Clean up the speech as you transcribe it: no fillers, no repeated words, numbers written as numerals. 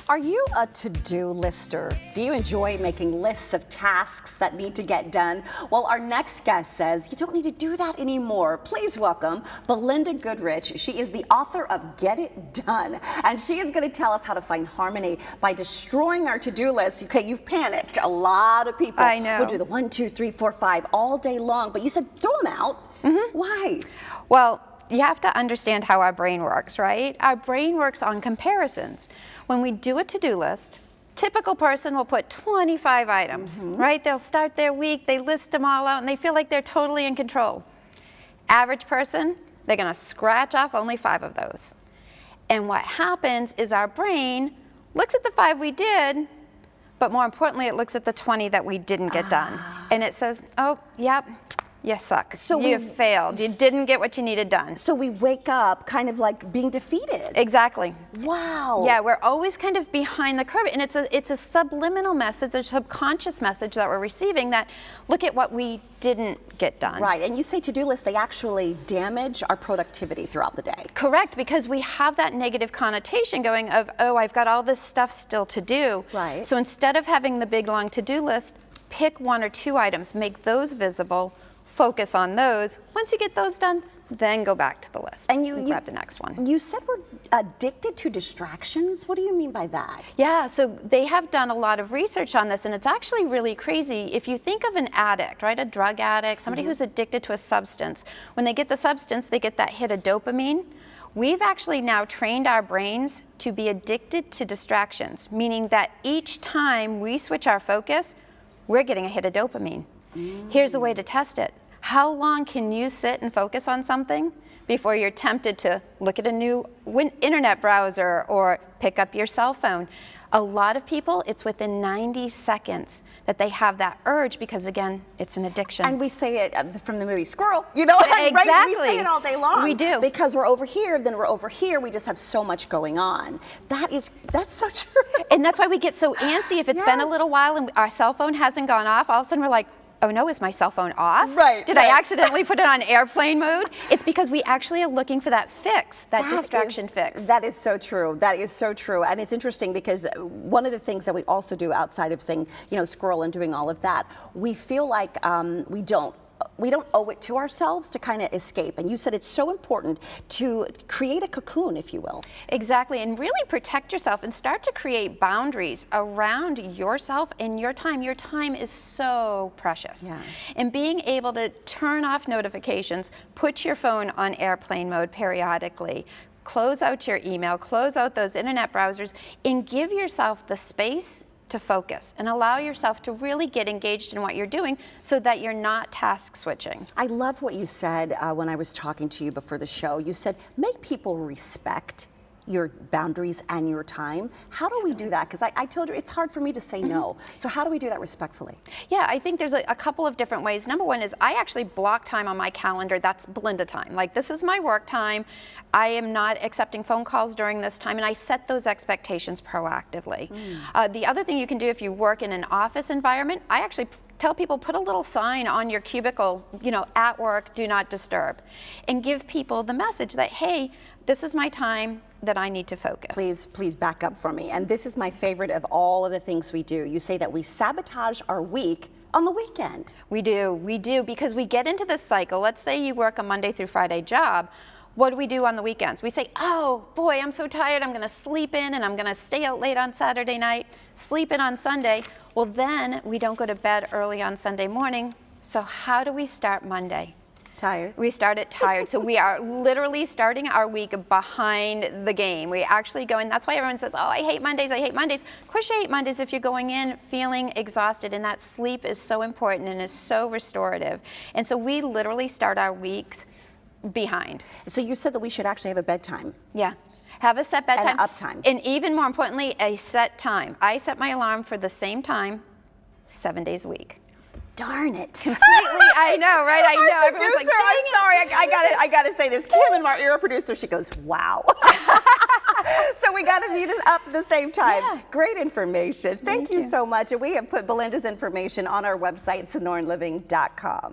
Are you a to-do lister? Do you enjoy making lists of tasks that need to get done? Well, our next guest says you don't need to do that anymore. Please welcome Belinda Goodrich. She is the author of Get It Done, and she is going to tell us how to find harmony by destroying our to-do list. Okay, you've panicked. A lot of people will do the 1, 2, 3, 4, 5 all day long, but you said throw them out. Why? Well, you have to understand how our brain works, right? Our brain works on comparisons. When we do a to-do list, typical person will put 25 items, right? They'll start their week, they list them all out, and they feel like they're totally in control. Average person, they're gonna scratch off only 5 of those. And what happens is our brain looks at the 5 we did, but more importantly, it looks at the 20 that we didn't get done. And it says, oh, yep, you suck. So you failed. You didn't get what you needed done. So we wake up kind of like being defeated. Exactly. Wow. Yeah, we're always kind of behind the curve, and it's a subliminal message, a subconscious message that we're receiving that look at what we didn't get done. Right, and you say to-do lists, they actually damage our productivity throughout the day. Correct, because we have that negative connotation going of, oh, I've got all this stuff still to do. Right. So instead of having the big long to-do list, pick 1 or 2 items, make those visible, focus on those. Once you get those done, then go back to the list and grab the next one. You said we're addicted to distractions. What do you mean by that? Yeah, so they have done a lot of research on this, and it's actually really crazy. If you think of an addict, right, a drug addict, somebody who's addicted to a substance, when they get the substance, they get that hit of dopamine. We've actually now trained our brains to be addicted to distractions, meaning that each time we switch our focus, we're getting a hit of dopamine. Here's a way to test it. How long can you sit and focus on something before you're tempted to look at a new internet browser or pick up your cell phone? A lot of people, it's within 90 seconds that they have that urge because, again, it's an addiction. And we say it from the movie Squirrel, you know, exactly. Right? We say it all day long. We do. Because we're over here, then we're over here. We just have so much going on. That's so true. And that's why we get so antsy if it's been a little while and our cell phone hasn't gone off. All of a sudden we're like, oh no, is my cell phone off? Right. Did I accidentally put it on airplane mode? It's because we actually are looking for that fix, that distraction fix. That is so true. That is so true. And it's interesting because one of the things that we also do outside of saying, you know, squirrel and doing all of that, we feel like we don't owe it to ourselves to kind of escape. And you said it's so important to create a cocoon, if you will. Exactly, and really protect yourself and start to create boundaries around yourself and your time. Your time is so precious. Yeah. And being able to turn off notifications, put your phone on airplane mode periodically, close out your email, close out those internet browsers, and give yourself the space to focus and allow yourself to really get engaged in what you're doing so that you're not task switching. I love what you said when I was talking to you before the show. You said, make people respect your boundaries and your time. How do we do that? Because I told you it's hard for me to say no. So how do we do that respectfully? Yeah, I think there's a couple of different ways. Number one is I actually block time on my calendar. That's Belinda time. Like, this is my work time. I am not accepting phone calls during this time, and I set those expectations proactively. The other thing you can do if you work in an office environment, I actually tell people, put a little sign on your cubicle, you know, at work, do not disturb, and give people the message that, hey, this is my time that I need to focus. Please back up for me. And this is my favorite of all of the things we do. You say that we sabotage our week on the weekend. We do, because we get into this cycle. Let's say you work a Monday through Friday job. What do we do on the weekends? We say, oh boy, I'm so tired, I'm gonna sleep in and I'm gonna stay out late on Saturday night, sleep in on Sunday. Well, then we don't go to bed early on Sunday morning. So how do we start Monday? Tired. We start it tired. So we are literally starting our week behind the game. We actually go in, that's why everyone says, oh, I hate Mondays, I hate Mondays. Of course you hate Mondays if you're going in feeling exhausted, and that sleep is so important and is so restorative. And so we literally start our weeks behind. So you said that we should actually have a bedtime. Yeah. Have a set bedtime. And an uptime. And even more importantly, a set time. I set my alarm for the same time 7 days a week. Darn it. Completely, I know, right? I know. Our Everyone's producer, like, I'm sorry, I gotta say this. Kim and Martin, you're a producer, she goes, wow. So we gotta meet it up at the same time. Yeah. Great information. Thank you so much. And we have put Belinda's information on our website, sonoranliving.com.